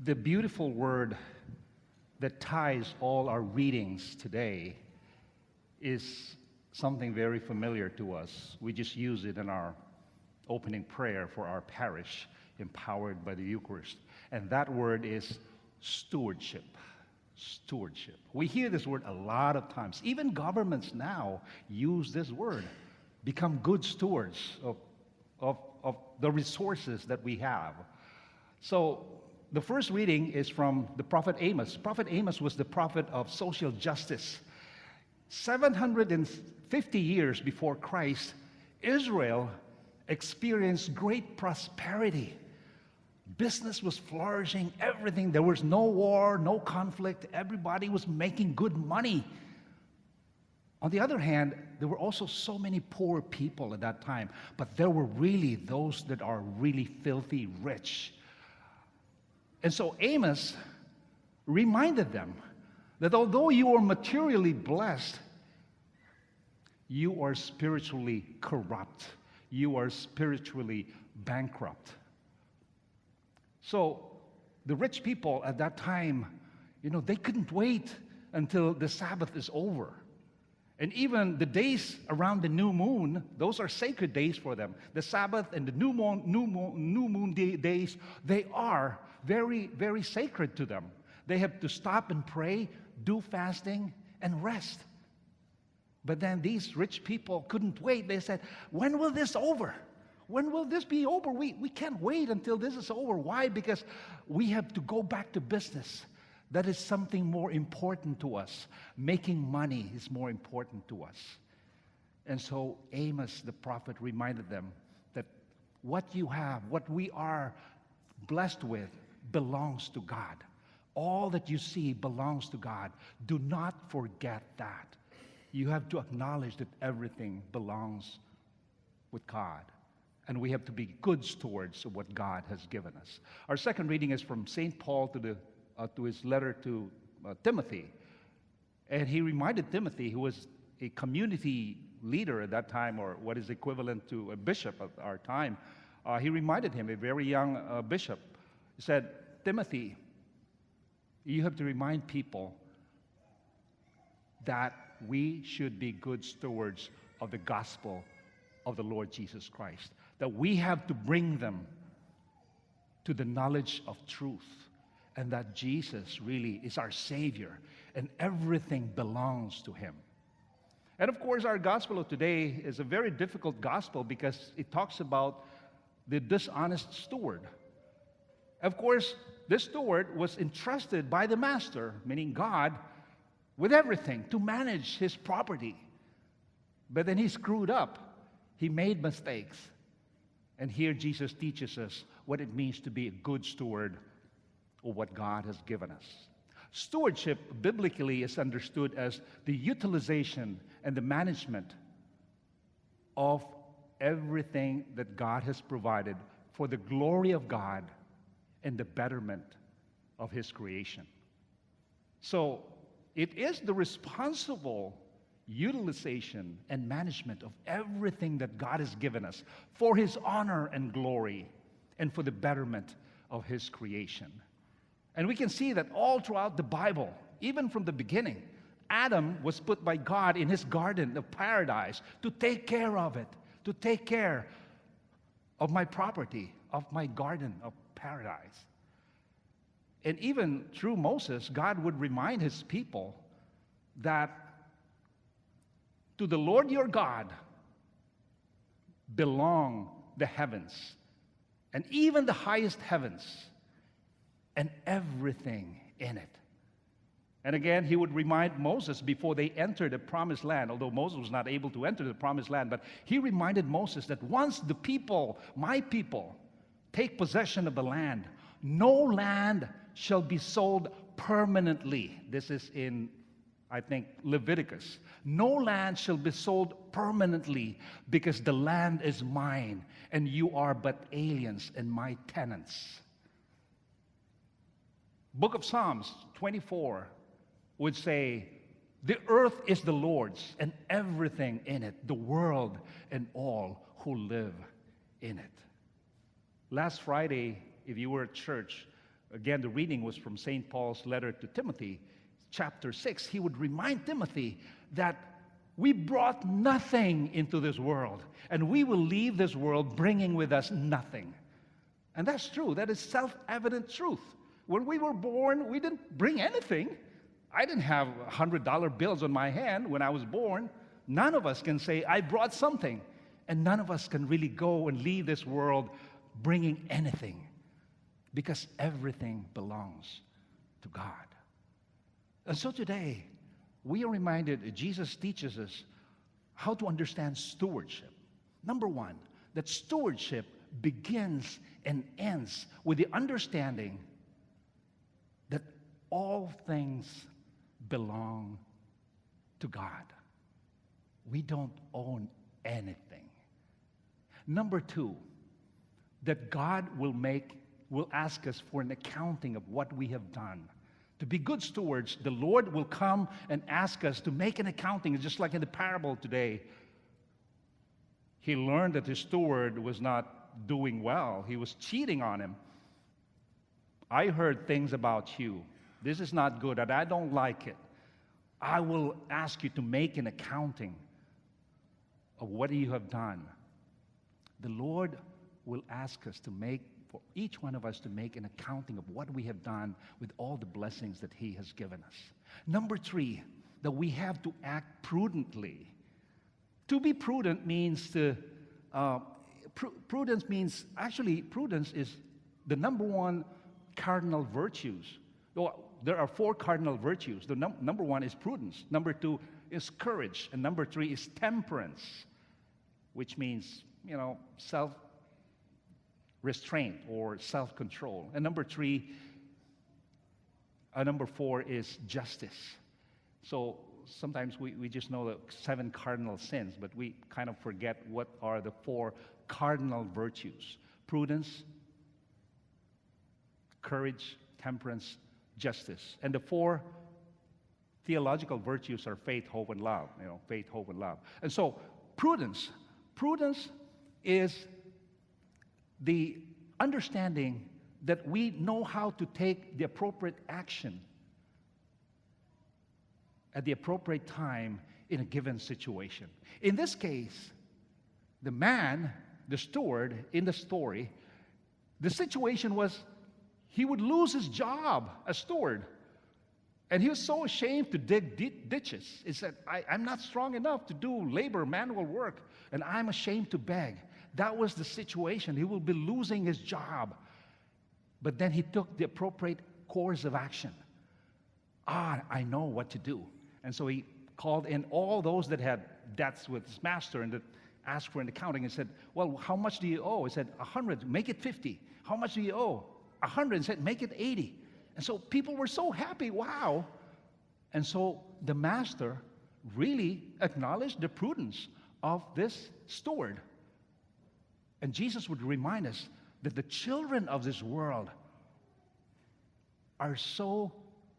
The beautiful word that ties all our readings today is something very familiar to us. We just use it in our opening prayer for our parish, empowered by the Eucharist. And that word is stewardship. Stewardship. We hear this word a lot of times. Even governments now use this word. Become good stewards of the resources that we have. So the first reading is from the prophet Amos. Prophet Amos was the prophet of social justice. 750 years before Christ, Israel experienced great prosperity. Business was flourishing, everything. There was no war, no conflict. Everybody was making good money. On the other hand, there were also so many poor people at that time, but there were really those that are really filthy rich. And so Amos reminded them that although you are materially blessed, you are spiritually corrupt. You are spiritually bankrupt. So the rich people at that time, they couldn't wait until the Sabbath is over. And even the days around the new moon, those are sacred days for them. The Sabbath and the new moon days, they are very, very sacred to them. They have to stop and pray, do fasting, and rest. But then these rich people couldn't wait. They said, when will this over? When will this be over? We can't wait until this is over. Why? Because we have to go back to business. That is something more important to us. Making money is more important to us. And so Amos, the prophet, reminded them that what you have, what we are blessed with, belongs to God. All that you see belongs to God. Do not forget that. You have to acknowledge that everything belongs with God. And we have to be good stewards of what God has given us. Our second reading is from St. Paul to his letter to Timothy. And he reminded Timothy, who was a community leader at that time, or what is equivalent to a bishop at our time, he reminded him, a very young bishop, he said, Timothy, you have to remind people that we should be good stewards of the gospel of the Lord Jesus Christ. That we have to bring them to the knowledge of truth. And that Jesus really is our Savior, and everything belongs to Him. And of course, our gospel of today is a very difficult gospel because it talks about the dishonest steward. Of course, this steward was entrusted by the master, meaning God, with everything to manage his property. But then he screwed up. He made mistakes. And here Jesus teaches us what it means to be a good steward of what God has given us. Stewardship biblically is understood as the utilization and the management of everything that God has provided for the glory of God and the betterment of His creation. So it is the responsible utilization and management of everything that God has given us for His honor and glory and for the betterment of His creation. And we can see that all throughout the Bible, even from the beginning, Adam was put by God in his garden of paradise to take care of it, to take care of my property, of my garden of paradise. And even through Moses, God would remind His people that to the Lord your God belong the heavens, and even the highest heavens, and everything in it. And again, He would remind Moses before they entered the promised land, although Moses was not able to enter the promised land, but He reminded Moses that once the people, my people, take possession of the land, no land shall be sold permanently. This is in, I think, Leviticus. No land shall be sold permanently because the land is mine and you are but aliens and my tenants. Book of Psalms 24 would say, the earth is the Lord's and everything in it, the world and all who live in it. Last Friday, if you were at church, Again, the reading was from St. Paul's letter to Timothy, chapter 6. He would remind Timothy that we brought nothing into this world, and we will leave this world bringing with us nothing. And that's true. That is self-evident truth. When we were born, we didn't bring anything. I didn't have $100 bills on my hand when I was born. None of us can say, I brought something. And none of us can really go and leave this world bringing anything, because everything belongs to God. And so today, we are reminded that Jesus teaches us how to understand stewardship. Number one, that stewardship begins and ends with the understanding that all things belong to God. We don't own anything. Number two, that God will ask us for an accounting of what we have done. To be good stewards, the Lord will come and ask us to make an accounting. It's just like in the parable today. He learned that his steward was not doing well. He was cheating on him. I heard things about you. This is not good, and I don't like it. I will ask you to make an accounting of what you have done. The Lord will ask us to make, for each one of us to make an accounting of what we have done with all the blessings that He has given us. Number three, that we have to act prudently. To be prudent means prudence is the number one cardinal virtues. There are 4 cardinal virtues. The number one is prudence. Number 2 is courage. And number 3 is temperance, which means, self-restraint or self-control. And number 4 is justice. So sometimes we just know the 7 cardinal sins, but we kind of forget what are the 4 cardinal virtues: prudence, courage, temperance, justice. And the 4 theological virtues are faith, hope, and love. Faith, hope, and love. And so prudence is the understanding that we know how to take the appropriate action at the appropriate time in a given situation. In this case, the man, the steward in the story, the situation was he would lose his job as steward. And he was so ashamed to dig ditches. He said, I'm not strong enough to do labor, manual work, and I'm ashamed to beg. That was the situation. He will be losing his job. But then he took the appropriate course of action. I know what to do. And so he called in all those that had debts with his master and that asked for an accounting and said, well, how much do you owe? He said, 100, make it 50. How much do you owe? 100, and said, make it 80. And so people were so happy, wow. And so the master really acknowledged the prudence of this steward. And Jesus would remind us that the children of this world are so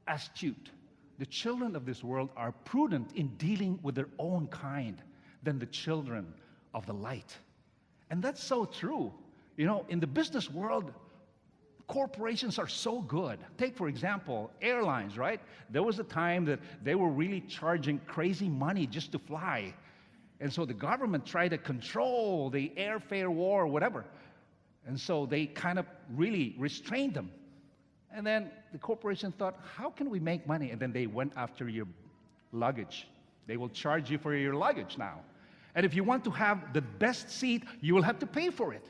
astute. The children of this world are prudent in dealing with their own kind than the children of the light. And that's so true. In the business world, corporations are so good. Take, for example, airlines, right? There was a time that they were really charging crazy money just to fly. And so the government tried to control the airfare war or whatever. And so they kind of really restrained them. And then the corporation thought, how can we make money? And then they went after your luggage. They will charge you for your luggage now. And if you want to have the best seat, you will have to pay for it.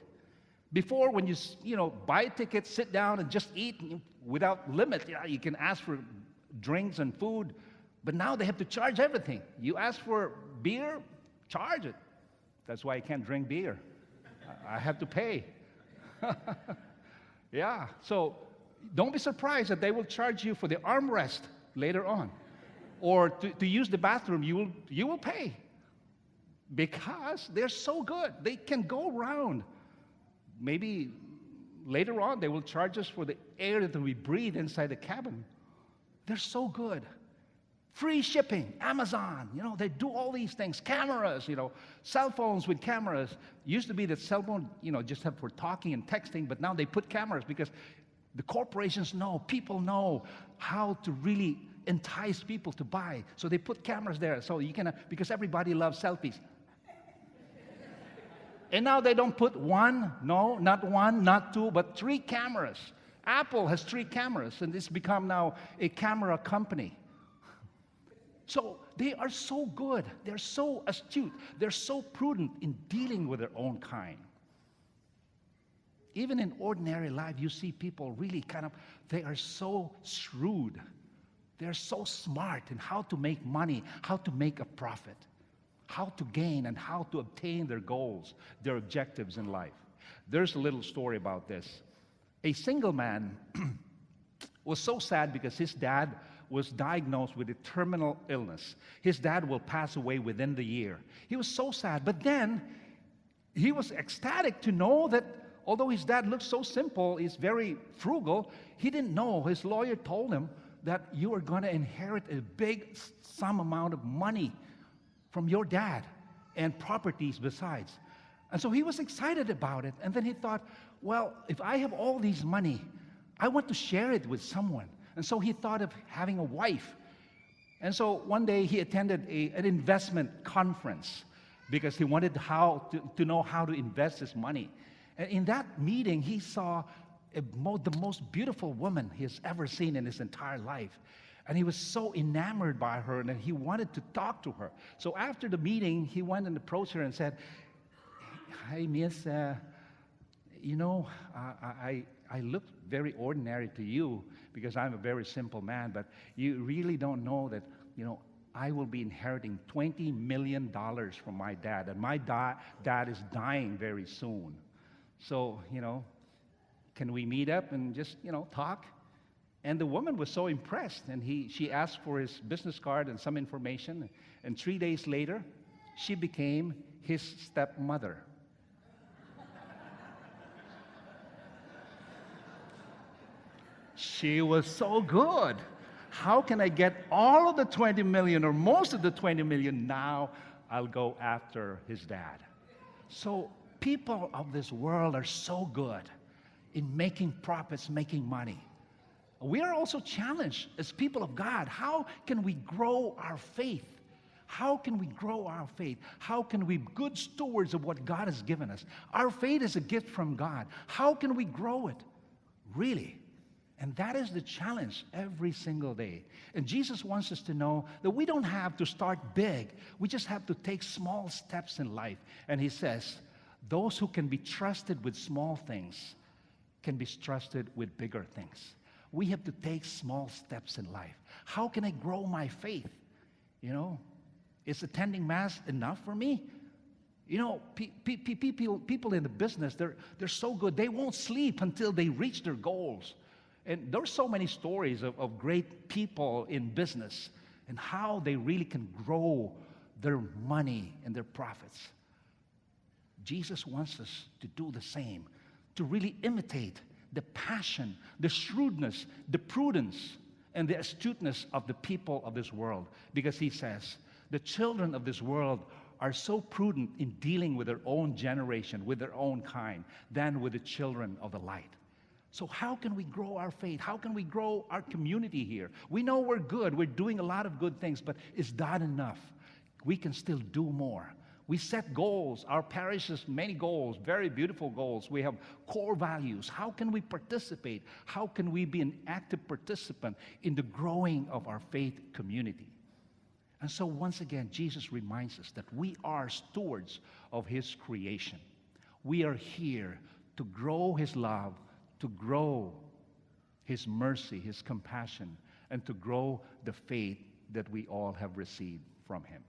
Before, when you buy a ticket, sit down and just eat without limit, you can ask for drinks and food. But now they have to charge everything. You ask for beer, charge it. That's why I can't drink beer. I have to pay. Yeah, so don't be surprised that they will charge you for the armrest later on. Or to use the bathroom, you will pay. Because they're so good. They can go around. Maybe later on they will charge us for the air that we breathe inside the cabin. They're so good. Free shipping, Amazon, they do all these things. Cameras, cell phones with cameras. Used to be that cell phone, just have for talking and texting, but now they put cameras because The corporations know, people know how to really entice people to buy. So they put cameras there so you can, because everybody loves selfies. And now they don't put one, no, not one, not two, but 3 cameras. Apple has 3 cameras, and it's become now a camera company. So they are so good, they're so astute, they're so prudent in dealing with their own kind. Even in ordinary life, you see people really they are so shrewd. They're so smart in how to make money, how to make a profit, how to gain and how to obtain their goals, their objectives in life. There's a little story about this. A single man was so sad because his dad was diagnosed with a terminal illness. His dad will pass away within the year. He was so sad, but then he was ecstatic to know that although his dad looked so simple, he's very frugal, he didn't know. His lawyer told him that you are going to inherit a big sum amount of money from your dad and properties besides. And so he was excited about it. And then he thought, well, if I have all these money, I want to share it with someone. And so he thought of having a wife. And so one day he attended an investment conference because he wanted to know how to invest his money. And in that meeting, he saw the most beautiful woman he has ever seen in his entire life. And he was so enamored by her and he wanted to talk to her. So after the meeting, he went and approached her and said, "Hey, miss, I look very ordinary to you because I'm a very simple man, but you really don't know that, I will be inheriting $20 million from my dad, and my dad is dying very soon. So, can we meet up and just, talk?" And the woman was so impressed, and she asked for his business card and some information, and 3 days later, she became his stepmother. She was so good. How can I get all of the 20 million or most of the 20 million? Now I'll go after his dad. So people of this world are so good in making profits, making money. We are also challenged as people of God. How can we grow our faith? How can we grow our faith? How can we be good stewards of what God has given us? Our faith is a gift from God. How can we grow it? Really? And that is the challenge every single day. And Jesus wants us to know that we don't have to start big. We just have to take small steps in life. And he says, those who can be trusted with small things can be trusted with bigger things. We have to take small steps in life. How can I grow my faith? Is attending Mass enough for me? People in the business, they're so good. They won't sleep until they reach their goals. And there's so many stories of great people in business and how they really can grow their money and their profits. Jesus wants us to do the same, to really imitate the passion, the shrewdness, the prudence, and the astuteness of the people of this world. Because he says, the children of this world are so prudent in dealing with their own generation, with their own kind, than with the children of the light. So how can we grow our faith? How can we grow our community here? We know we're good. We're doing a lot of good things, but is that enough? We can still do more. We set goals. Our parish has many goals, very beautiful goals. We have core values. How can we participate? How can we be an active participant in the growing of our faith community? And so once again, Jesus reminds us that we are stewards of his creation. We are here to grow his love, to grow his mercy, his compassion, and to grow the faith that we all have received from him.